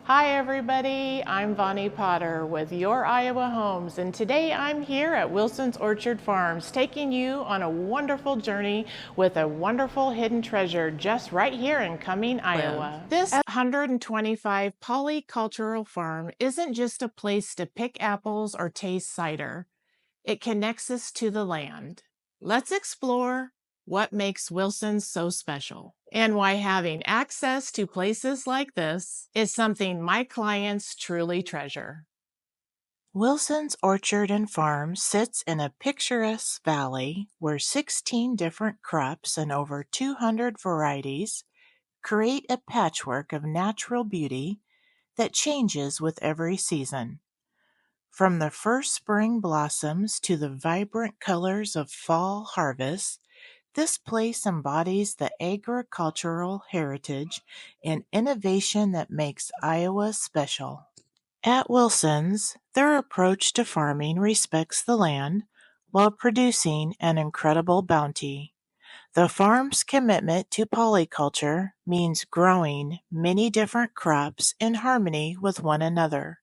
Hi everybody, I'm Vonnie Potter with Your Iowa Homes, and today I'm here at Wilson's Orchard Farms taking you on a wonderful journey with a wonderful hidden treasure just right here in Cumming, Iowa. This 125 polycultural farm isn't just a place to pick apples or taste cider. It connects us to the land. Let's explore what makes Wilson so special and why having access to places like this is something my clients truly treasure. Wilson's Orchard and Farm sits in a picturesque valley where 16 different crops and over 200 varieties create a patchwork of natural beauty that changes with every season. From the first spring blossoms to the vibrant colors of fall harvest, this place embodies the agricultural heritage and innovation that makes Iowa special. At Wilson's, their approach to farming respects the land while producing an incredible bounty. The farm's commitment to polyculture means growing many different crops in harmony with one another,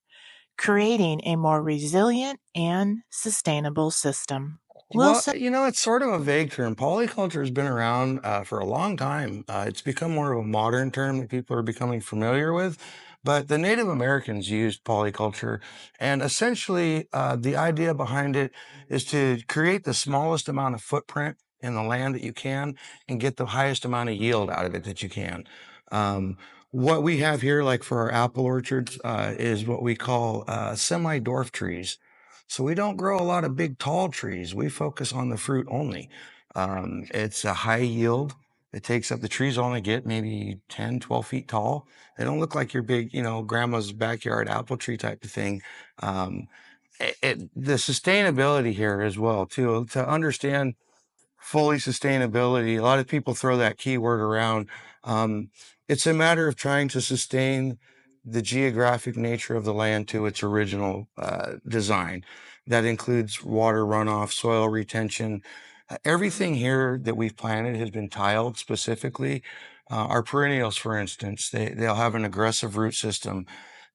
creating a more resilient and sustainable system. Well, it's sort of a vague term. Polyculture has been around for a long time. It's become more of a modern term that people are becoming familiar with. But the Native Americans used polyculture, and essentially the idea behind it is to create the smallest amount of footprint in the land that you can and get the highest amount of yield out of it that you can. What we have here, like for our apple orchards, is what we call semi-dwarf trees. So we don't grow a lot of big, tall trees. We focus on the fruit only. It's a high yield. It takes up, the trees only get maybe 10, 12 feet tall. They don't look like your big, grandma's backyard apple tree type of thing. The sustainability here as well, too, to understand fully sustainability. A lot of people throw that keyword around. It's a matter of trying to sustain the geographic nature of the land to its original design. That includes water runoff, soil retention. Everything here that we've planted has been tiled specifically. Our perennials, for instance, they'll have an aggressive root system.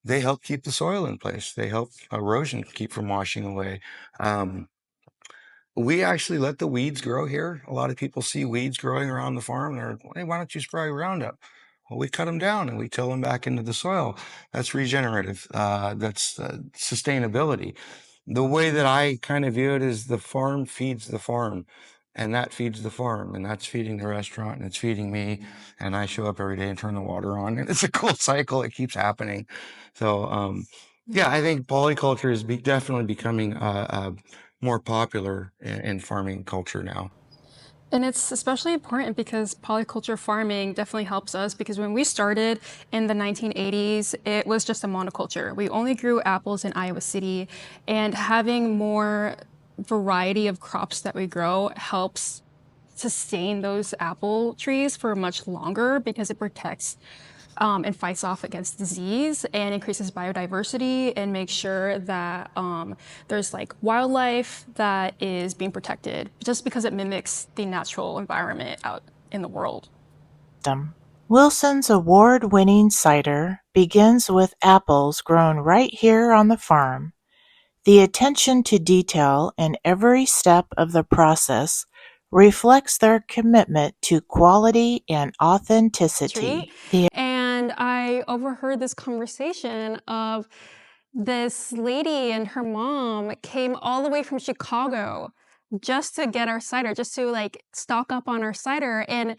They help keep the soil in place. They help erosion keep from washing away. We actually let the weeds grow here. A lot of people see weeds growing around the farm. They're, hey, why don't you spray Roundup? Well, we cut them down and we till them back into the soil. That's regenerative. That's sustainability. The way that I kind of view it is the farm feeds the farm, and that feeds the farm, and that's feeding the restaurant, and it's feeding me. And I show up every day and turn the water on, and it's a cool cycle. It keeps happening. So, yeah, I think polyculture is definitely becoming more popular in farming culture now. And it's especially important because polyculture farming definitely helps us because when we started in the 1980s, it was just a monoculture. We only grew apples in Iowa City, and having more variety of crops that we grow helps sustain those apple trees for much longer because it protects and fights off against disease and increases biodiversity and makes sure that there's like wildlife that is being protected just because it mimics the natural environment out in the world. Wilson's award-winning cider begins with apples grown right here on the farm. The attention to detail in every step of the process reflects their commitment to quality and authenticity. And I overheard this conversation of this lady and her mom came all the way from Chicago just to get our cider, just to like stock up on our cider. And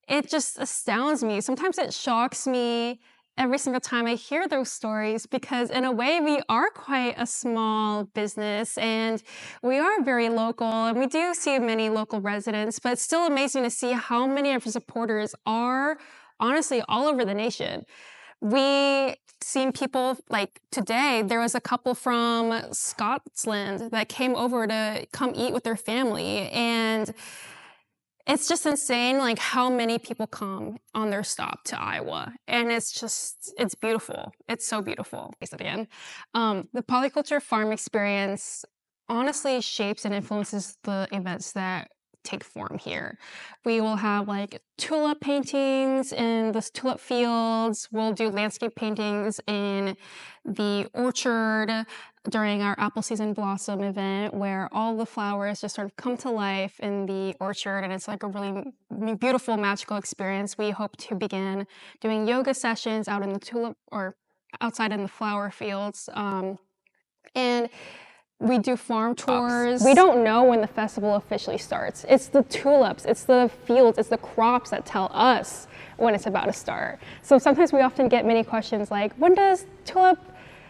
it just astounds me. Sometimes it shocks me every single time I hear those stories because in a way we are quite a small business and we are very local and we do see many local residents, but it's still amazing to see how many of our supporters are honestly all over the nation. We seen people like today, there was a couple from Scotland that came over to come eat with their family, and it's just insane like how many people come on their stop to Iowa, and it's beautiful. It's so beautiful. Again, the polyculture farm experience honestly shapes and influences the events that take form here. We will have like tulip paintings in the tulip fields. We'll do landscape paintings in the orchard during our apple season blossom event, where all the flowers just sort of come to life in the orchard, and it's like a really beautiful, magical experience. We hope to begin doing yoga sessions out in the tulip or outside in the flower fields. And we do farm tours. We don't know when the festival officially starts. It's the tulips, it's the fields, it's the crops that tell us when it's about to start. So sometimes we often get many questions like, when does tulip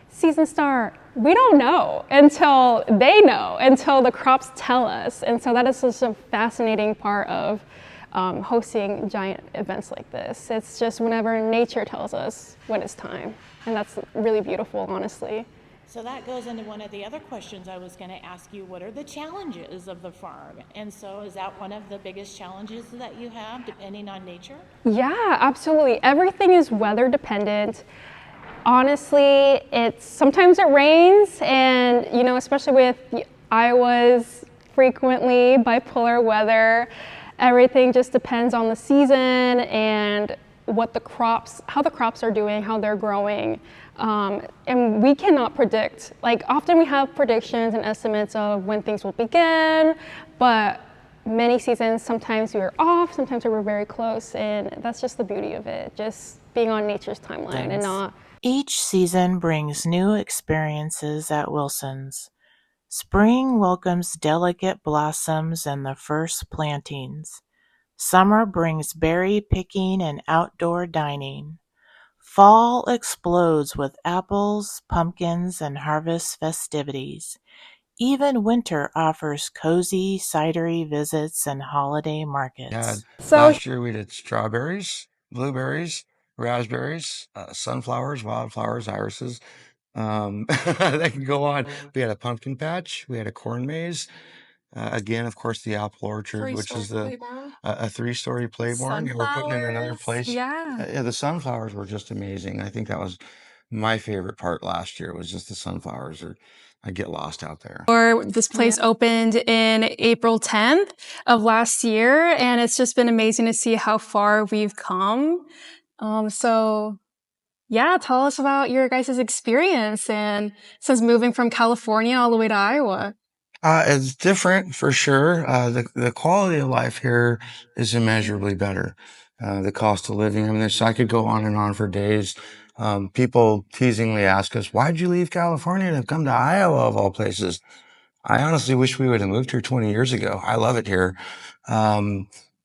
season start? We don't know until they know, until the crops tell us. And so that is just a fascinating part of hosting giant events like this. It's just whenever nature tells us when it's time. And that's really beautiful, honestly. So that goes into one of the other questions I was going to ask you. What are the challenges of the farm? And so is that one of the biggest challenges that you have, depending on nature? Yeah, absolutely. Everything is weather dependent. Honestly, sometimes it rains, and especially with Iowa's frequently bipolar weather, everything just depends on the season and how the crops are doing, how they're growing. And we cannot predict. Like, often we have predictions and estimates of when things will begin, but many seasons, sometimes we are off, sometimes we're very close, and that's just the beauty of it, just being on nature's timeline and not. Each season brings new experiences at Wilson's. Spring welcomes delicate blossoms and the first plantings. Summer brings berry picking and outdoor dining. Fall explodes with apples, pumpkins, and harvest festivities. Even winter offers cozy, cidery visits and holiday markets. Last year we did strawberries, blueberries, raspberries, sunflowers, wildflowers, irises. That can go on. We had a pumpkin patch. We had a corn maze. Again, of course, the apple orchard, which is a three-story playbarn. We're putting in another place. Yeah, the sunflowers were just amazing. I think that was my favorite part last year, was just the sunflowers. I get lost out there. This place opened in April 10th of last year, and it's just been amazing to see how far we've come. Yeah, tell us about your guys' experience and since moving from California all the way to Iowa. It's different for sure. The quality of life here is immeasurably better. The cost of living, I mean, I could go on and on for days. People teasingly ask us, why'd you leave California to come to Iowa of all places? I honestly wish we would have moved here 20 years ago. I love it here.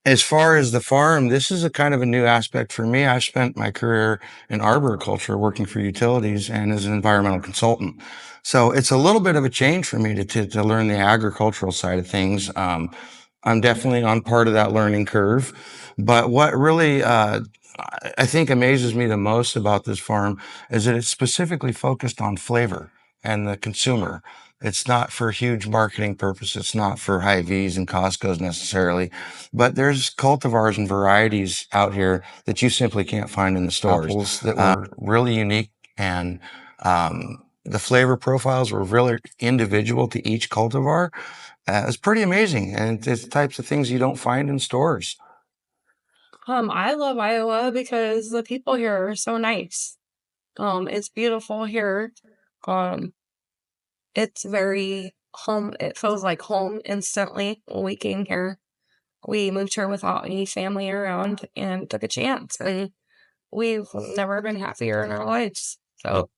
As far as the farm, this is a kind of a new aspect for me. I've spent my career in arboriculture, working for utilities and as an environmental consultant. So it's a little bit of a change for me to learn the agricultural side of things. I'm definitely on part of that learning curve. But what really, I think amazes me the most about this farm is that it's specifically focused on flavor and the consumer. It's not for huge marketing purposes. It's not for Hy-Vees and Costco's necessarily, but there's cultivars and varieties out here that you simply can't find in the stores. Apples that were really unique, and the flavor profiles were really individual to each cultivar. It's pretty amazing, and it's the types of things you don't find in stores. I love Iowa because the people here are so nice. It's beautiful here. It's very home. It feels like home instantly when we came here. We moved here without any family around and took a chance, and we've never been happier in our lives. So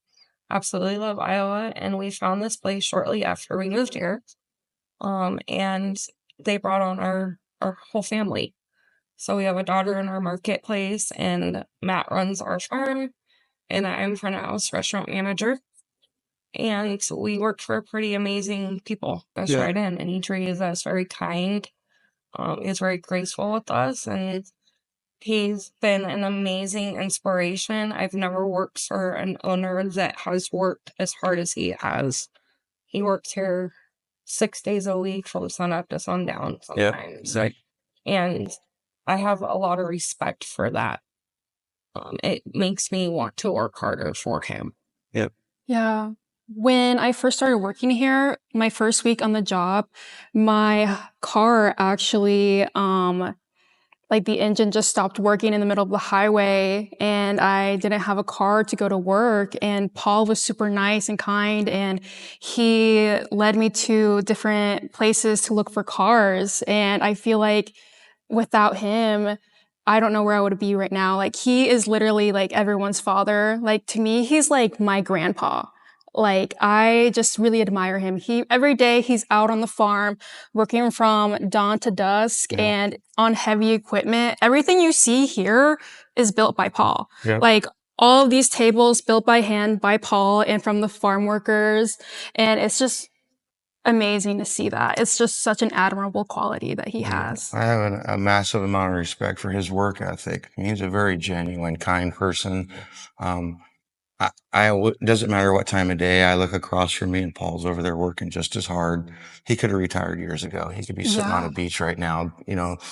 absolutely love Iowa, and we found this place shortly after we moved here. And they brought on our whole family. So we have a daughter in our marketplace, and Matt runs our farm, and I'm front of house restaurant manager. And we work for pretty amazing people. That's right in, and he treated us very kind. He's very graceful with us, and he's been an amazing inspiration. I've never worked for an owner that has worked as hard as he has. He works here 6 days a week from sun up to sundown sometimes. Yep. And I have a lot of respect for that. It makes me want to work harder for him. Yep. Yeah. When I first started working here, my first week on the job, my car actually, like the engine just stopped working in the middle of the highway and I didn't have a car to go to work. And Paul was super nice and kind and he led me to different places to look for cars. And I feel like without him, I don't know where I would be right now. Like he is literally like everyone's father. Like to me, he's like my grandpa. Like I just really admire him. Every day he's out on the farm working from dawn to dusk and on heavy equipment. Everything you see here is built by Paul. Like all of these tables built by hand by Paul and from the farm workers. And it's just amazing to see that. It's just such an admirable quality that he has. I have a massive amount of respect for his work ethic. He's a very genuine, kind person. Doesn't matter what time of day I look across from me and Paul's over there working just as hard. He could have retired years ago. He could be sitting on a beach right now,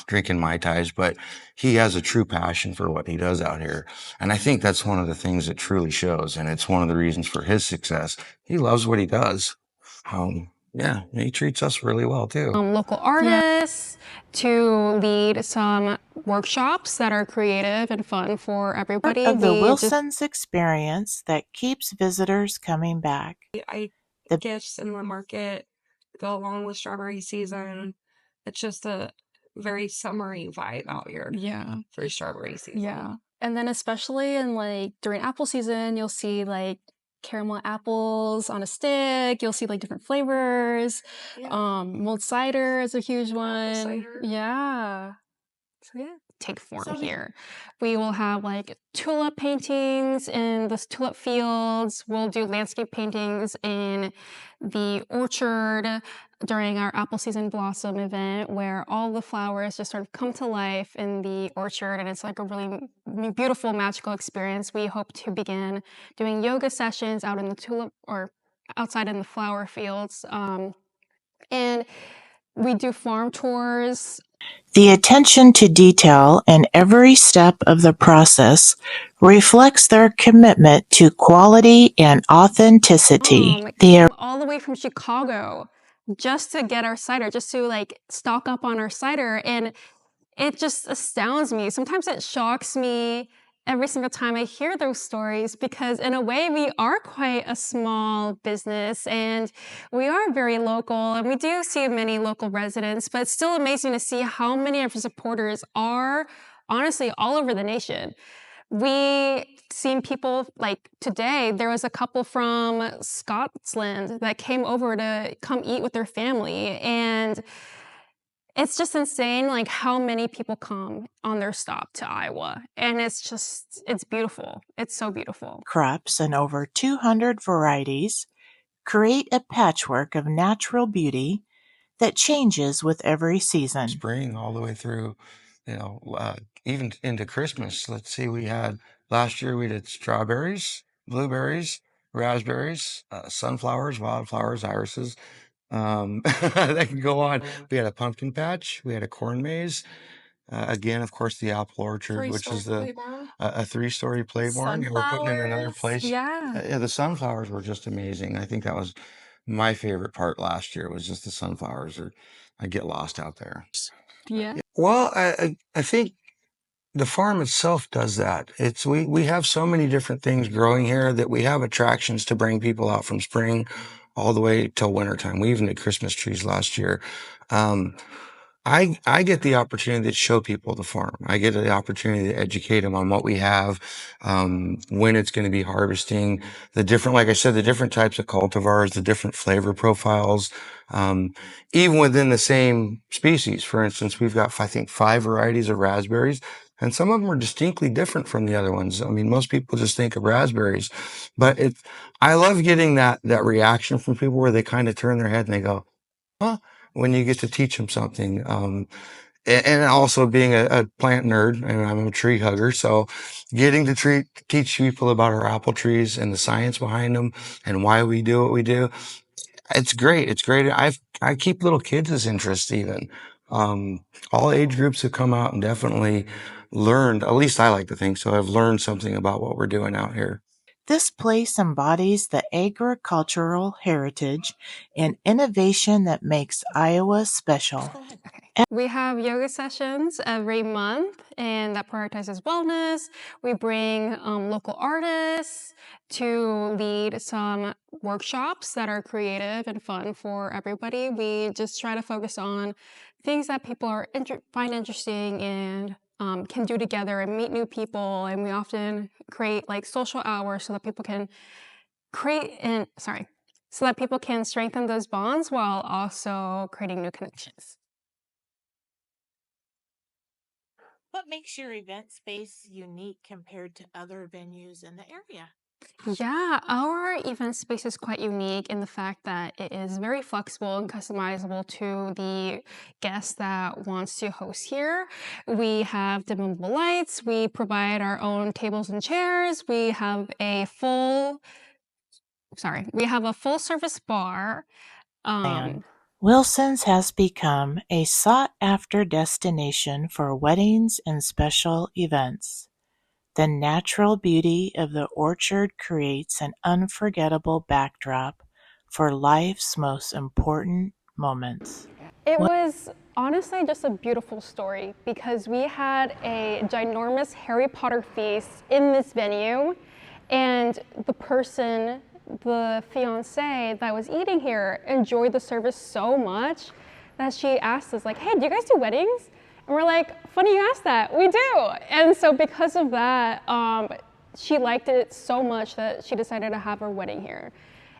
drinking Mai Tais, but he has a true passion for what he does out here. And I think that's one of the things that truly shows. And it's one of the reasons for his success. He loves what he does. Yeah, he treats us really well too. Local artists to lead some workshops that are creative and fun for everybody. Part of the Wilsons experience that keeps visitors coming back. The gifts in the market go along with strawberry season. It's just a very summery vibe out here. Yeah. For strawberry season. Yeah. And then especially in like during apple season, you'll see like caramel apples on a stick. You'll see like different flavors. Mulled cider is a huge one. Yeah. So yeah, take form here. We will have like tulip paintings in the tulip fields. We'll do landscape paintings in the orchard during our apple season blossom event where all the flowers just sort of come to life in the orchard and it's like a really beautiful magical experience. We hope to begin doing yoga sessions out in the tulip or outside in the flower fields. And we do farm tours. The attention to detail in every step of the process reflects their commitment to quality and authenticity. Came all the way from Chicago just to get our cider, just to like stock up on our cider. And it just astounds me. Sometimes it shocks me every single time I hear those stories because in a way we are quite a small business and we are very local and we do see many local residents, but it's still amazing to see how many of our supporters are honestly all over the nation. We seen people like today, there was a couple from Scotland that came over to come eat with their family and it's just insane, like how many people come on their stop to Iowa. And it's beautiful. It's so beautiful. Crops and over 200 varieties create a patchwork of natural beauty that changes with every season. Spring all the way through, even into Christmas. Let's see, last year we did strawberries, blueberries, raspberries, sunflowers, wildflowers, irises. That can go on. We had a pumpkin patch. We had a corn maze. Again, of course, the apple orchard, which is a 3-story play barn. We're putting in another place. Yeah. The sunflowers were just amazing. I think that was my favorite part last year was just the sunflowers. I get lost out there. Yeah. Well, I think the farm itself does that. We have so many different things growing here that we have attractions to bring people out from spring all the way till wintertime. We even did Christmas trees last year. I get the opportunity to show people the farm. I get the opportunity to educate them on what we have, when it's going to be harvesting, like I said, the different types of cultivars, the different flavor profiles, even within the same species. For instance, we've got, I think, 5 varieties of raspberries, and some of them are distinctly different from the other ones. I mean, most people just think of raspberries, but I love getting that reaction from people where they kind of turn their head and they go, huh? When you get to teach them something. And also being a plant nerd, and I'm a tree hugger, so getting to teach people about our apple trees and the science behind them and why we do what we do, it's great. It's great. I keep little kids' interest even. All age groups have come out and definitely learned, at least I like to think so, I've learned something about what we're doing out here. This place embodies the agricultural heritage and innovation that makes Iowa special. Okay. We have yoga sessions every month, and that prioritizes wellness. We bring local artists to lead some workshops that are creative and fun for everybody. We just try to focus on things that people are find interesting and can do together and meet new people. And we often create like social hours so that people can so that people can strengthen those bonds while also creating new connections. What makes your event space unique compared to other venues in the area? Yeah, our event space is quite unique in the fact that it is very flexible and customizable to the guest that wants to host here. We have dimmable lights, we provide our own tables and chairs, we have a full service bar. Wilson's has become a sought-after destination for weddings and special events. The natural beauty of the orchard creates an unforgettable backdrop for life's most important moments. It was honestly just a beautiful story because we had a ginormous Harry Potter feast in this venue, and the fiance that was eating here enjoyed the service so much that she asked us like, hey, do you guys do weddings? And we're like, funny you asked that, we do. And so because of that, she liked it so much that she decided to have her wedding here.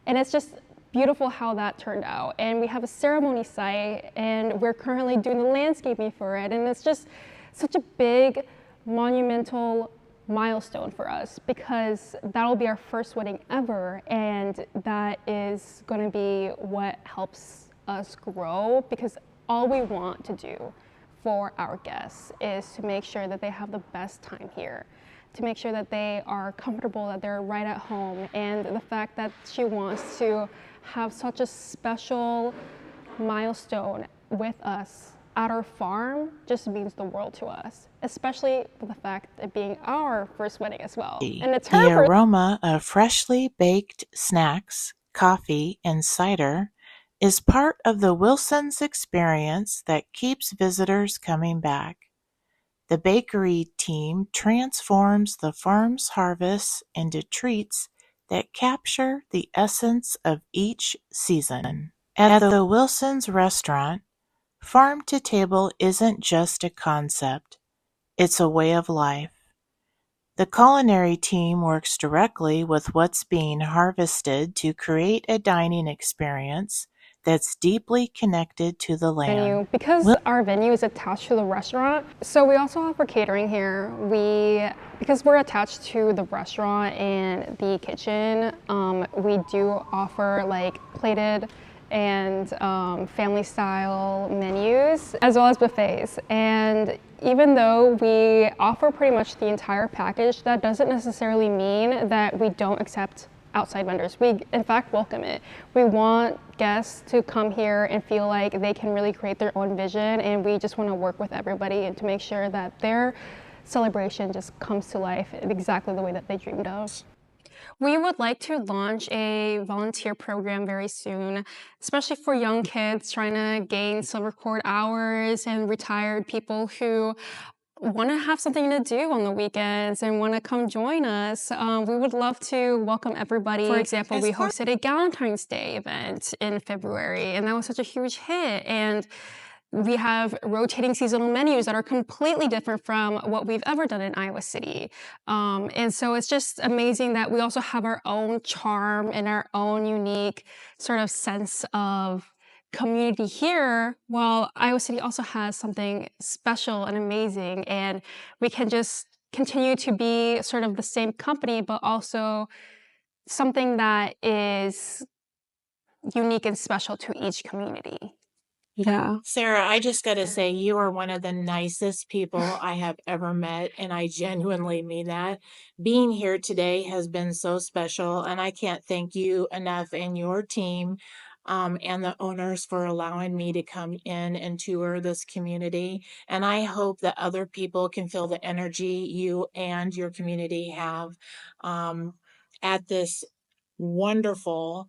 And it's just beautiful how that turned out. And we have a ceremony site and we're currently doing the landscaping for it. And it's just such a big, monumental milestone for us because that'll be our first wedding ever. And that is gonna be what helps us grow because all we want to do for our guests is to make sure that they have the best time here, to make sure that they are comfortable, that they're right at home. And the fact that she wants to have such a special milestone with us at our farm just means the world to us, especially the fact of being our first wedding as well. And it's the aroma of freshly baked snacks, coffee, and cider is part of the Wilson's experience that keeps visitors coming back. The bakery team transforms the farm's harvests into treats that capture the essence of each season. At the Wilson's restaurant, farm to table isn't just a concept, it's a way of life. The culinary team works directly with what's being harvested to create a dining experience that's deeply connected to the land. Because our venue is attached to the restaurant, so we also offer catering here. Because we're attached to the restaurant and the kitchen, we do offer like plated and family style menus as well as buffets. And even though we offer pretty much the entire package, that doesn't necessarily mean that we don't accept outside vendors. We in fact welcome it. We want guests to come here and feel like they can really create their own vision, and we just want to work with everybody and to make sure that their celebration just comes to life in exactly the way that they dreamed of. We would like to launch a volunteer program very soon, especially for young kids trying to gain silver cord hours and retired people who want to have something to do on the weekends and want to come join us. We would love to welcome everybody. For example, we hosted a Valentine's Day event in February, and that was such a huge hit. And we have rotating seasonal menus that are completely different from what we've ever done in Iowa City. And so it's just amazing that we also have our own charm and our own unique sort of sense of community here, while Iowa City also has something special and amazing, and we can just continue to be sort of the same company, but also something that is unique and special to each community. Yeah. Sarah, I just got to say, you are one of the nicest people I have ever met, and I genuinely mean that. Being here today has been so special, and I can't thank you enough and your team and the owners for allowing me to come in and tour this community. And I hope that other people can feel the energy you and your community have. at this wonderful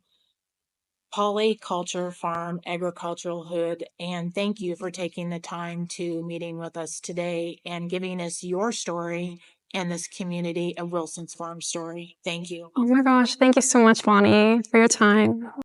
Polyculture Farm Agricultural Hood. And thank you for taking the time to meeting with us today and giving us your story and this community of Wilson's Farm story. Thank you. Oh my gosh, thank you so much, Bonnie, for your time.